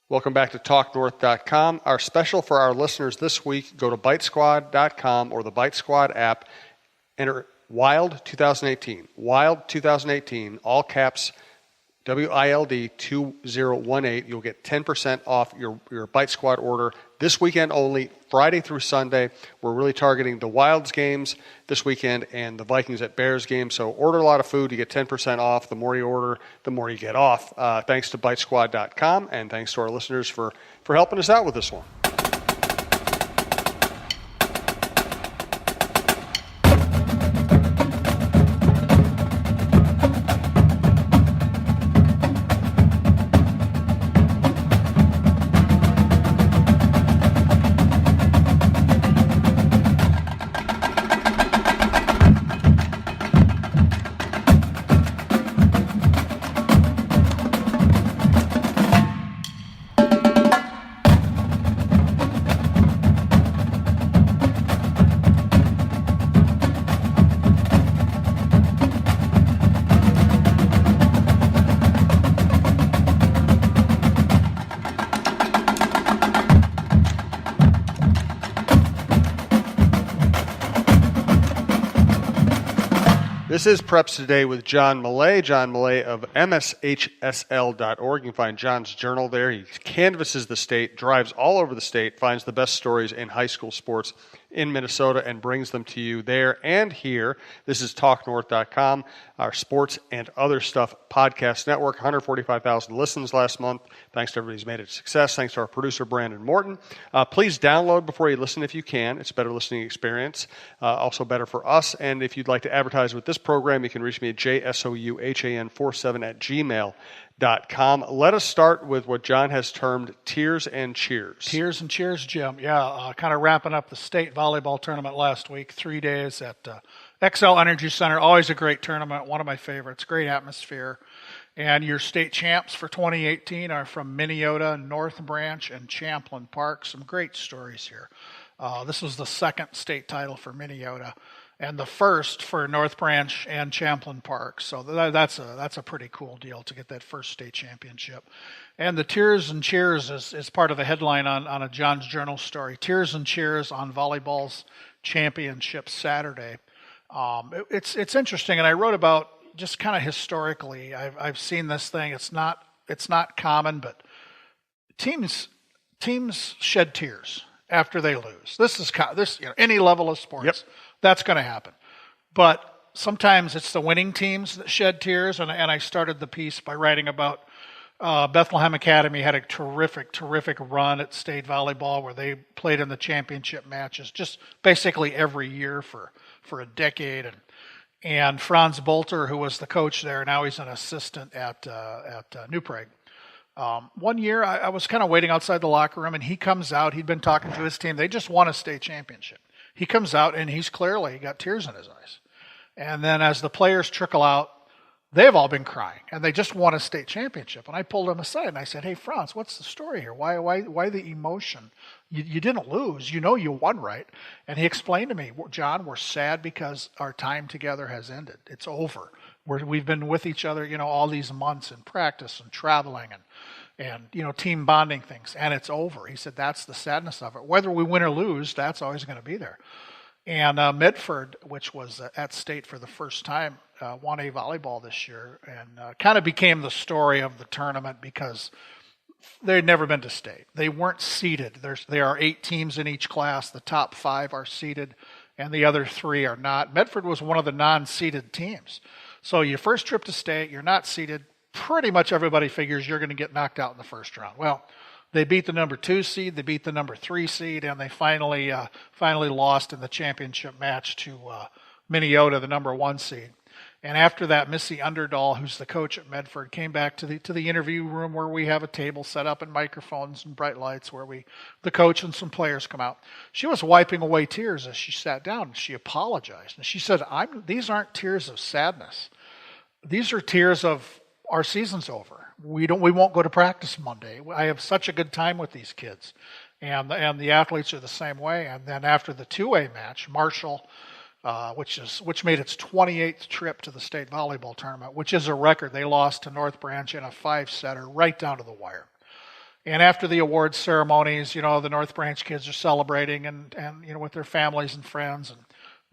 Welcome back to talknorth.com. Our special for our listeners this week, go to bitesquad.com or the Bite Squad app, enter WILD 2018. WILD 2018, all caps, WILD 2018. You'll get 10% off your Bite Squad order this weekend only, Friday through Sunday. We're really targeting the Wilds games this weekend and the Vikings at Bears game. So order a lot of food, you get 10% off. The more you order, the more you get off. Thanks to bitesquad.com, and thanks to our listeners for helping us out with this one. This is Preps Today with John Millea. John Millea of MSHSL.org. You can find John's journal there. He canvasses the state, drives all over the state, finds the best stories in high school sports in Minnesota, and brings them to you there and here. This is talknorth.com, our sports and other stuff podcast network. 145,000 listens last month. Thanks to everybody who's made it a success. Thanks to our producer, Brandon Morton. Please download before you listen if you can. It's a better listening experience. Also better for us. And if you'd like to advertise with this program, you can reach me at jsouhan47@gmail.com. Let us start with what John has termed Tears and Cheers. Tears and Cheers, Jim. Yeah, kind of wrapping up the state volleyball tournament last week. 3 days at XL Energy Center. Always a great tournament. One of my favorites. Great atmosphere. And your state champs for 2018 are from Minneota, North Branch, and Champlin Park. Some great stories here. This was the second state title for Minneota, and the first for North Branch and Champlin Park. So that's a pretty cool deal to get that first state championship. And the Tears and Cheers is part of a headline on a John's Journal story. Tears and Cheers on volleyball's championship Saturday. It's interesting, and I wrote about just kind of historically. I've seen this thing. It's not common, but teams shed tears after they lose. This is any level of sports. Yep. That's going to happen. But sometimes it's the winning teams that shed tears, and I started the piece by writing about Bethlehem Academy had a terrific run at state volleyball where they played in the championship matches just basically every year for a decade. And Franz Bolter, who was the coach there, now he's an assistant at New Prague. One year, I was kind of waiting outside the locker room, and he comes out. He'd been talking to his team. They just won a state championship. He comes out, and he's clearly got tears in his eyes. And then as the players trickle out, they've all been crying, and they just won a state championship. And I pulled him aside, and I said, "Hey, Franz, what's the story here? Why the emotion? You didn't lose. You know you won, right?" And he explained to me, "John, we're sad because our time together has ended. It's over. We've been with each other, all these months in practice and traveling and team bonding things, and it's over." He said, "That's the sadness of it. Whether we win or lose, that's always going to be there." And Medford, which was at state for the first time, won a volleyball this year, and kind of became the story of the tournament because they'd never been to state. They weren't seeded. There are 8 teams in each class. The top 5 are seeded, and the other 3 are not. Medford was one of the non-seeded teams. So your first trip to state, you're not seeded. Pretty much everybody figures you're going to get knocked out in the first round. Well, they beat the number 2 seed, they beat the number 3 seed, and they finally lost in the championship match to Minneota, the number 1 seed. And after that, Missy Underdahl, who's the coach at Medford, came back to the interview room where we have a table set up and microphones and bright lights where the coach and some players come out. She was wiping away tears as she sat down, and she apologized. And she said, "These aren't tears of sadness. These are tears of our season's over. We won't go to practice Monday. I have such a good time with these kids." And the athletes are the same way. And then after the 2A match, Marshall, which made its 28th trip to the state volleyball tournament, which is a record. They lost to North Branch in a 5-setter right down to the wire. And after the awards ceremonies, the North Branch kids are celebrating and with their families and friends. And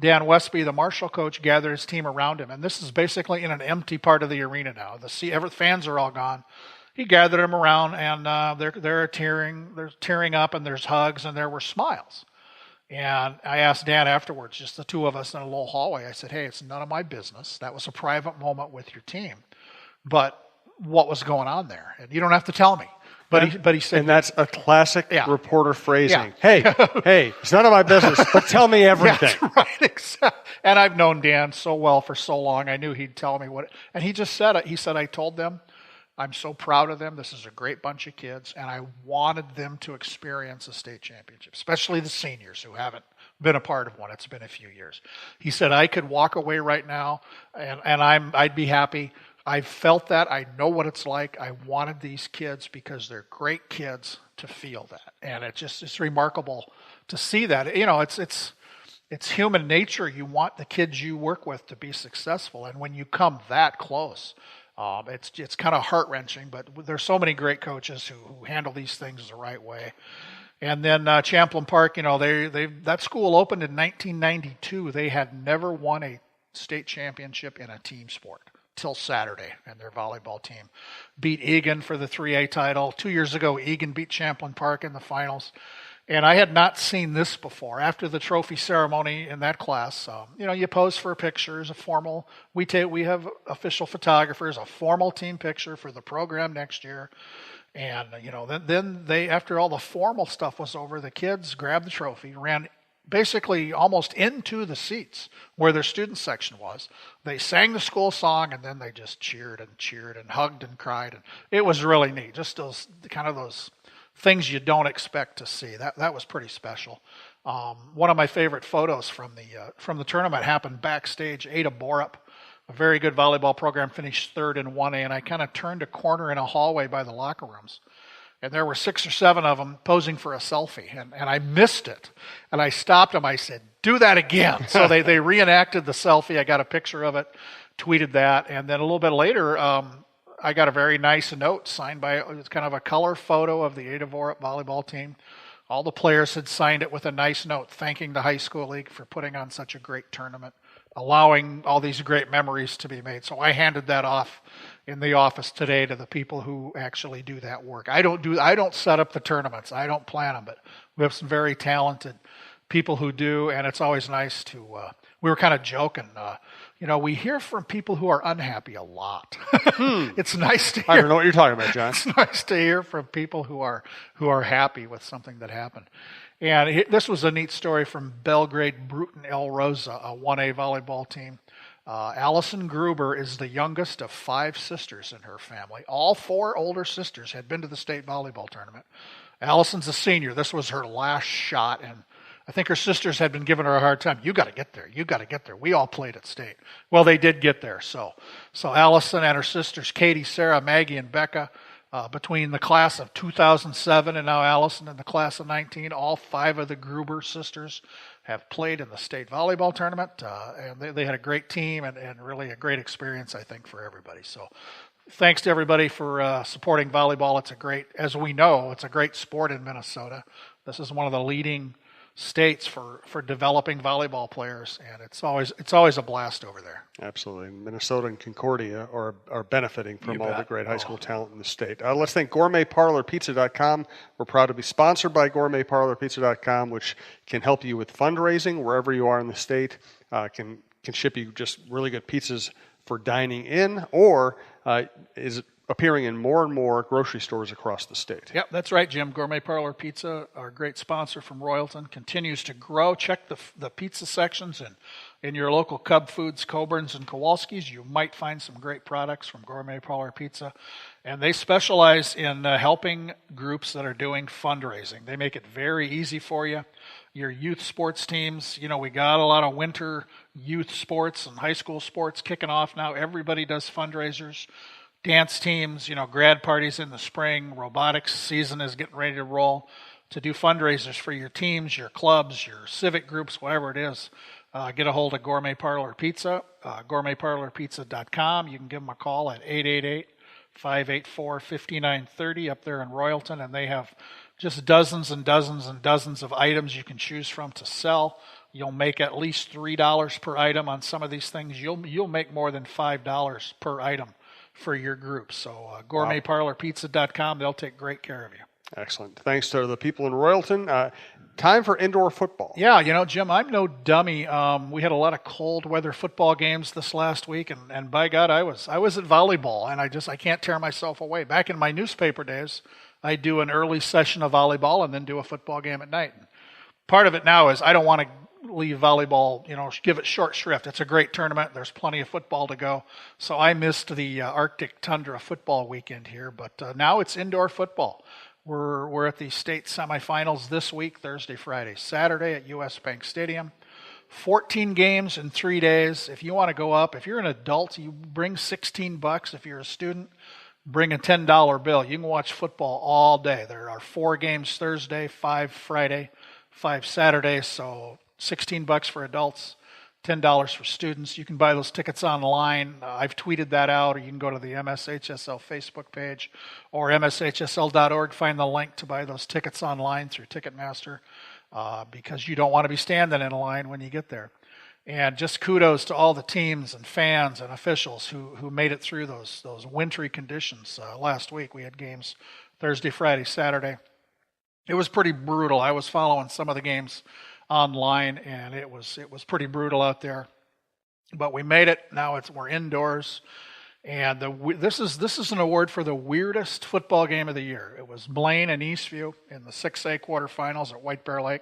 Dan Westby, the Marshall coach, gathered his team around him. And this is basically in an empty part of the arena now. The fans are all gone. He gathered them around, and they're tearing up, and there's hugs, and there were smiles. And I asked Dan afterwards, just the two of us in a little hallway, I said, hey, it's none of my business. That was a private moment with your team. But what was going on there? And you don't have to tell me. But he said, and that's a classic reporter phrasing. Yeah. Hey, it's none of my business, but tell me everything. That's right, exactly. And I've known Dan so well for so long, I knew he'd tell me what. And he just said it. He said, I told them, I'm so proud of them. This is a great bunch of kids, and I wanted them to experience a state championship, especially the seniors who haven't been a part of one. It's been a few years. He said, I could walk away right now, and I'd be happy. I felt that. I know what it's like. I wanted these kids, because they're great kids, to feel that. And it's remarkable to see that. It's human nature. You want the kids you work with to be successful. And when you come that close, it's kind of heart-wrenching. But there's so many great coaches who handle these things the right way. And then Champlin Park, that school opened in 1992. They had never won a state championship in a team sport till Saturday, and their volleyball team beat Egan for the 3A title. 2 years ago, Egan beat Champlin Park in the finals. And I had not seen this before. After the trophy ceremony in that class, you pose for pictures, we have official photographers, a formal team picture for the program next year. And, then they, after all the formal stuff was over, the kids grabbed the trophy, ran basically almost into the seats where their student section was. They sang the school song, and then they just cheered and hugged and cried. And it was really neat. Just those things you don't expect to see. That was pretty special. One of my favorite photos from the tournament happened backstage. Ada Borup, a very good volleyball program, finished third in 1A, and I kind of turned a corner in a hallway by the locker rooms. And there were 6 or 7 of them posing for a selfie, and I missed it. And I stopped them. I said, do that again. So they reenacted the selfie. I got a picture of it, tweeted that. And then a little bit later, I got a very nice note signed by, it was kind of a color photo of the Ada Borup volleyball team. All the players had signed it with a nice note thanking the high school league for putting on such a great tournament, allowing all these great memories to be made. So I handed that off in the office today to the people who actually do that work. I don't set up the tournaments. I don't plan them, but we have some very talented people who do, and it's always nice to, we were kind of joking, we hear from people who are unhappy a lot. It's nice to hear. I don't know what you're talking about, John. It's nice to hear from people who are happy with something that happened. And this was a neat story from Belgrade Bruton El Rosa, a 1A volleyball team. Allison Gruber is the youngest of 5 sisters in her family. All 4 older sisters had been to the state volleyball tournament. Allison's a senior. This was her last shot, and I think her sisters had been giving her a hard time. You got to get there. You got to get there. We all played at state. Well, they did get there. So Allison and her sisters, Katie, Sarah, Maggie, and Becca, between the class of 2007 and now Allison and the class of 19, all 5 of the Gruber sisters have played in the state volleyball tournament. And they had a great team and really a great experience, I think, for everybody. So thanks to everybody for supporting volleyball. As we know, it's a great sport in Minnesota. This is one of the leading states for developing volleyball players, and it's always a blast over there. Absolutely. Minnesota and Concordia are benefiting from all the great high school talent in the state. Let's thank gourmetparlorpizza.com. We're proud to be sponsored by gourmetparlorpizza.com, which can help you with fundraising wherever you are in the state, can ship you just really good pizzas for dining in, or is appearing in more and more grocery stores across the state. Yep, that's right, Jim. Gourmet Parlor Pizza, our great sponsor from Royalton, continues to grow. Check the pizza sections in your local Cub Foods, Coburn's, and Kowalski's. You might find some great products from Gourmet Parlor Pizza. And they specialize in helping groups that are doing fundraising. They make it very easy for you. Your youth sports teams, we got a lot of winter youth sports and high school sports kicking off now. Everybody does fundraisers. Dance teams, grad parties in the spring, robotics season is getting ready to roll. To do fundraisers for your teams, your clubs, your civic groups, whatever it is, get a hold of Gourmet Parlor Pizza, gourmetparlorpizza.com. You can give them a call at 584-5930 up there in Royalton, and they have just dozens and dozens and dozens of items you can choose from to sell. You'll make at least $3 per item on some of these things. You'll make more than $5 per item for your group. So gourmetparlorpizza.com, they'll take great care of you. Excellent. Thanks to the people in Royalton. Time for indoor football. Yeah, Jim, I'm no dummy. We had a lot of cold weather football games this last week, and by God, I was at volleyball, and I can't tear myself away. Back in my newspaper days, I do an early session of volleyball and then do a football game at night. Part of it now is I don't want to leave volleyball, give it short shrift. It's a great tournament. There's plenty of football to go. So I missed the Arctic Tundra football weekend here, but now it's indoor football. We're at the state semifinals this week, Thursday, Friday, Saturday at US Bank Stadium. 14 games in 3 days. If you want to go up, if you're an adult, you bring $16. If you're a student, bring a $10 bill. You can watch football all day. There are 4 games Thursday, 5 Friday, 5 Saturday, so $16 for adults, $10 for students. You can buy those tickets online. I've tweeted that out, or you can go to the MSHSL Facebook page or MSHSL.org, find the link to buy those tickets online through Ticketmaster, because you don't want to be standing in a line when you get there. And just kudos to all the teams and fans and officials who made it through those wintry conditions. Last week we had games Thursday, Friday, Saturday. It was pretty brutal. I was following some of the games online, and it was pretty brutal out there. But we made it. Now we're indoors, and this is an award for the weirdest football game of the year. It was Blaine and Eastview in the 6A quarterfinals at White Bear Lake.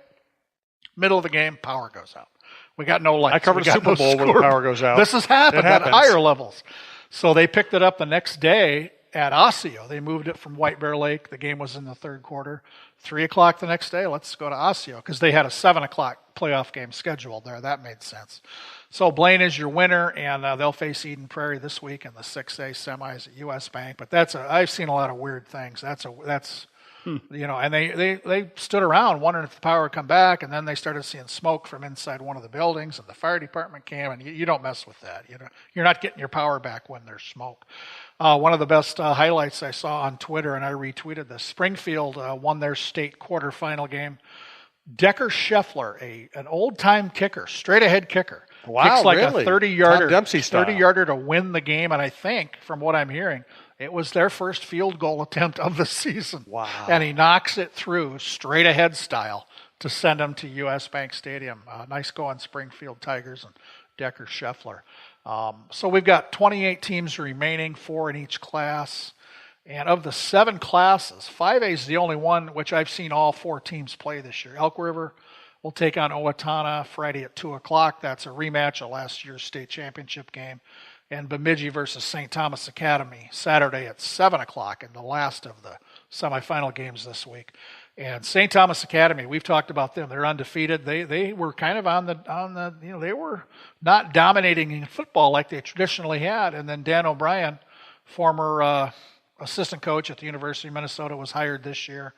Middle of the game, power goes out. We got no lights. I covered Super Bowl when the power goes out. This has happened at higher levels. So they picked it up the next day at Osseo. They moved it from White Bear Lake. The game was in the third quarter. 3 o'clock the next day, let's go to Osseo, because they had a 7 o'clock playoff game scheduled there. That made sense. So Blaine is your winner, and they'll face Eden Prairie this week in the 6A semis at US Bank. But I've seen a lot of weird things. And they stood around wondering if the power would come back, and then they started seeing smoke from inside one of the buildings, and the fire department came, and you don't mess with that. You're not getting your power back when there's smoke. One of the best highlights I saw on Twitter, and I retweeted this, Springfield won their state quarterfinal game. Decker Scheffler, an old-time kicker, straight-ahead kicker. Wow, kicks like really? a 30-yarder, Tom Dempsey style. 30-yarder to win the game, and I think, from what I'm hearing, it was their first field goal attempt of the season. Wow. And he knocks it through straight-ahead style to send them to US Bank Stadium. Nice going, Springfield Tigers and Decker Scheffler. So we've got 28 teams remaining, 4 in each class. And of the 7 classes, 5A is the only one which I've seen all 4 teams play this year. Elk River will take on Owatonna Friday at 2 o'clock. That's a rematch of last year's state championship game. And Bemidji versus St. Thomas Academy Saturday at 7 o'clock in the last of the semifinal games this week. And St. Thomas Academy, we've talked about them. They're undefeated. They were kind of they were not dominating in football like they traditionally had. And then Dan O'Brien, former assistant coach at the University of Minnesota, was hired this year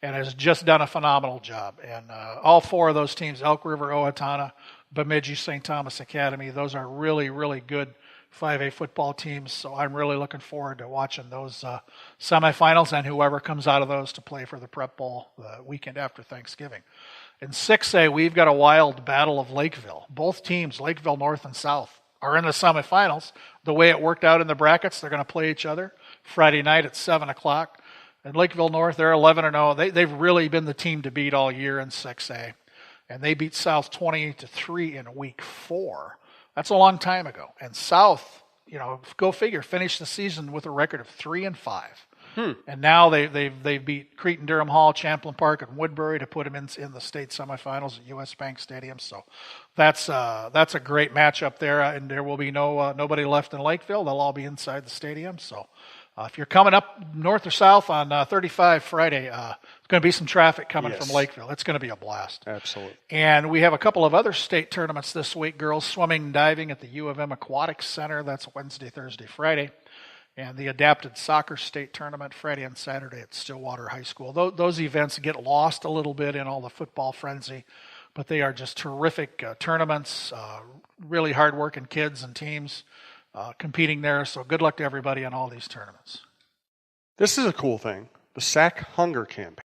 and has just done a phenomenal job. And all 4 of those teams, Elk River, Owatonna, Bemidji, St. Thomas Academy, those are really, really good 5A football teams. So I'm really looking forward to watching those semifinals and whoever comes out of those to play for the Prep Bowl the weekend after Thanksgiving. In 6A, we've got a wild battle of Lakeville. Both teams, Lakeville North and South, are in the semifinals. The way it worked out in the brackets, they're going to play each other Friday night at 7 o'clock. And Lakeville North, they're 11-0. They've really been the team to beat all year in 6A. And they beat South 28-3 in week 4. That's a long time ago. And South, go figure, finished the season with a record of 3-5. And now they beat Cretin-Durham Hall, Champlain Park, and Woodbury to put them in the state semifinals at US Bank Stadium. So that's a great matchup there. And there will be nobody left in Lakeville. They'll all be inside the stadium. So if you're coming up north or south on 35 Friday, there's going to be some traffic coming from Lakeville. It's going to be a blast. Absolutely. And we have a couple of other state tournaments this week. Girls swimming and diving at the U of M Aquatics Center. That's Wednesday, Thursday, Friday. And the adapted soccer state tournament Friday and Saturday at Stillwater High School. Those events get lost a little bit in all the football frenzy, but they are just terrific tournaments, really hard-working kids and teams competing there. So good luck to everybody in all these tournaments. This is a cool thing. The Sack Hunger Campaign.